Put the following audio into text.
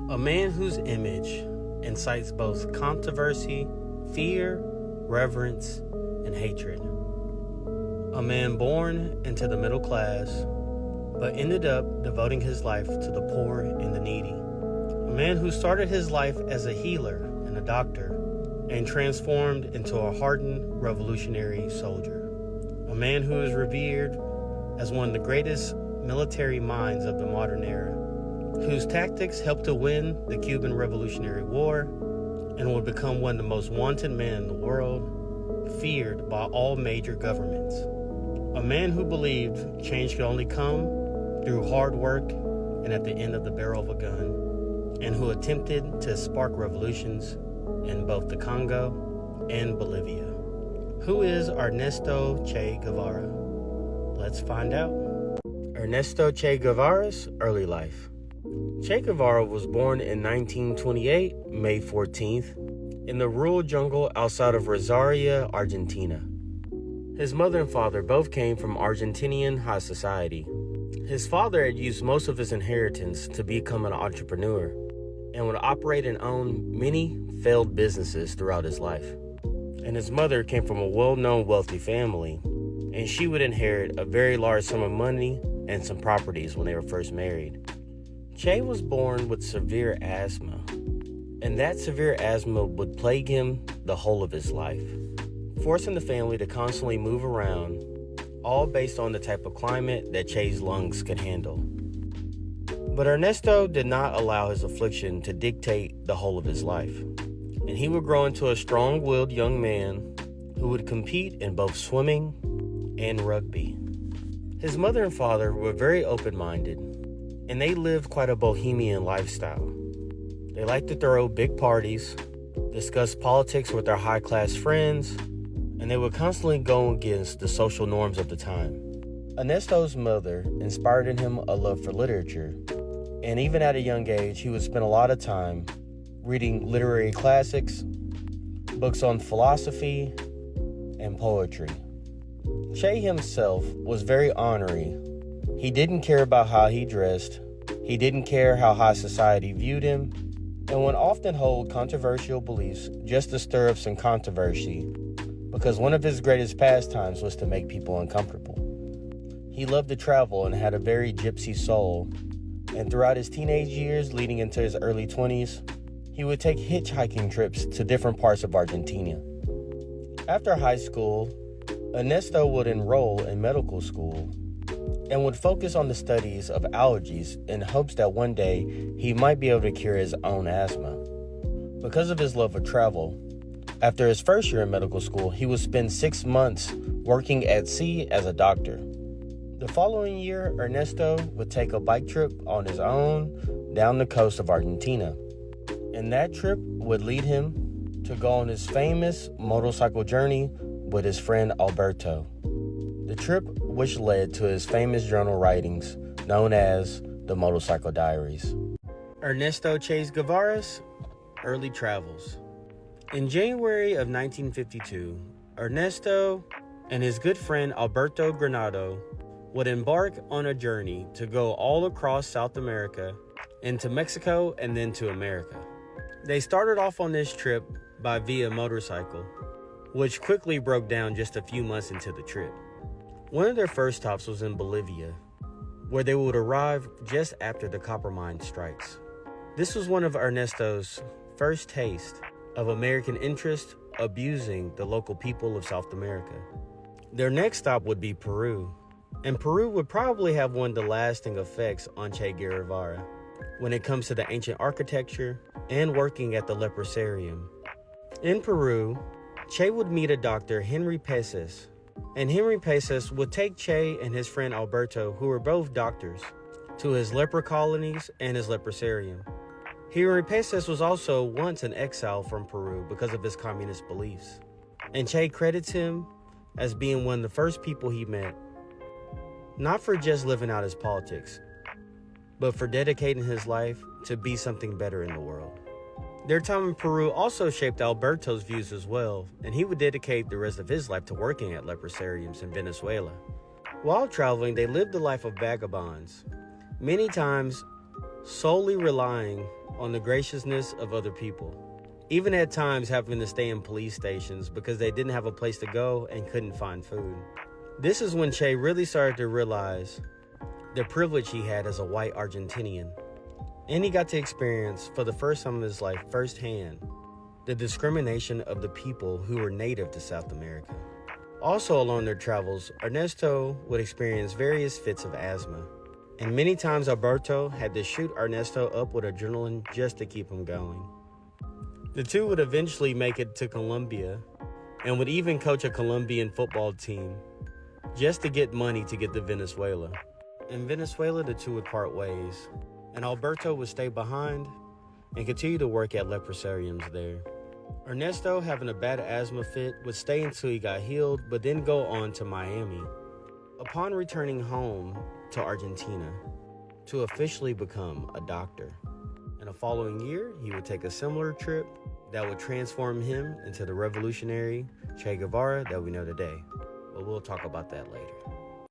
A man whose image incites both controversy, fear, reverence, and hatred. A man born into the middle class, but ended up devoting his life to the poor and the needy. A man who started his life as a healer and a doctor, and transformed into a hardened revolutionary soldier. A man who is revered as one of the greatest military minds of the modern era, whose tactics helped to win the Cuban Revolutionary War and would become one of the most wanted men in the world, feared by all major governments. A man who believed change could only come through hard work and at the end of the barrel of a gun, and who attempted to spark revolutions in both the Congo and Bolivia. Who is Ernesto Che Guevara? Let's find out. Ernesto Che Guevara's early life. Che Guevara was born in 1928, May 14th, in the rural jungle outside of Rosario, Argentina. His mother and father both came from Argentinian high society. His father had used most of his inheritance to become an entrepreneur and would operate and own many failed businesses throughout his life. And his mother came from a well-known wealthy family, and she would inherit a very large sum of money and some properties when they were first married. Che was born with severe asthma, and that severe asthma would plague him the whole of his life, forcing the family to constantly move around, all based on the type of climate that Che's lungs could handle. But Ernesto did not allow his affliction to dictate the whole of his life, and he would grow into a strong-willed young man who would compete in both swimming and rugby. His mother and father were very open-minded, and they lived quite a bohemian lifestyle. They liked to throw big parties, discuss politics with their high-class friends, and they would constantly go against the social norms of the time. Ernesto's mother inspired in him a love for literature, and even at a young age, he would spend a lot of time reading literary classics, books on philosophy, and poetry. Che himself was very ornery. He didn't care about how he dressed, he didn't care how high society viewed him, and would often hold controversial beliefs just to stir up some controversy, because one of his greatest pastimes was to make people uncomfortable. He loved to travel and had a very gypsy soul, and throughout his teenage years leading into his early 20s, he would take hitchhiking trips to different parts of Argentina. After high school, Ernesto would enroll in medical school and would focus on the studies of allergies in hopes that one day he might be able to cure his own asthma. Because of his love of travel, after his first year in medical school, he would spend 6 months working at sea as a doctor. The following year, Ernesto would take a bike trip on his own down the coast of Argentina, and that trip would lead him to go on his famous motorcycle journey with his friend Alberto. The trip which led to his famous journal writings known as the Motorcycle Diaries. Ernesto Che Guevara's early travels. In January of 1952, Ernesto and his good friend Alberto Granado would embark on a journey to go all across South America, into Mexico, and then to America. They started off on this trip by via motorcycle, which quickly broke down just a few months into the trip. One of their first stops was in Bolivia, where they would arrive just after the copper mine strikes. This was one of Ernesto's first taste of American interest abusing the local people of South America. Their next stop would be Peru, and Peru would probably have one of the lasting effects on Che Guevara when it comes to the ancient architecture and working at the leprosarium. In Peru, Che would meet a doctor, Henry Peces, and Henry Peces would take Che and his friend Alberto, who were both doctors, to his leper colonies and his leprosarium. Henry Peces was also once an exile from Peru because of his communist beliefs, and Che credits him as being one of the first people he met, not for just living out his politics, but for dedicating his life to be something better in the world. Their time in Peru also shaped Alberto's views as well, and he would dedicate the rest of his life to working at leprosariums in Venezuela. While traveling, they lived the life of vagabonds, many times solely relying on the graciousness of other people, even at times having to stay in police stations because they didn't have a place to go and couldn't find food. This is when Che really started to realize the privilege he had as a white Argentinian. And he got to experience, for the first time in his life firsthand, the discrimination of the people who were native to South America. Also along their travels, Ernesto would experience various fits of asthma. And many times Alberto had to shoot Ernesto up with adrenaline just to keep him going. The two would eventually make it to Colombia and would even coach a Colombian football team just to get money to get to Venezuela. In Venezuela, the two would part ways, and Alberto would stay behind and continue to work at leprosariums there. Ernesto, having a bad asthma fit, would stay until he got healed, but then go on to Miami. Upon returning home to Argentina to officially become a doctor. In the following year, he would take a similar trip that would transform him into the revolutionary Che Guevara that we know today. But we'll talk about that later.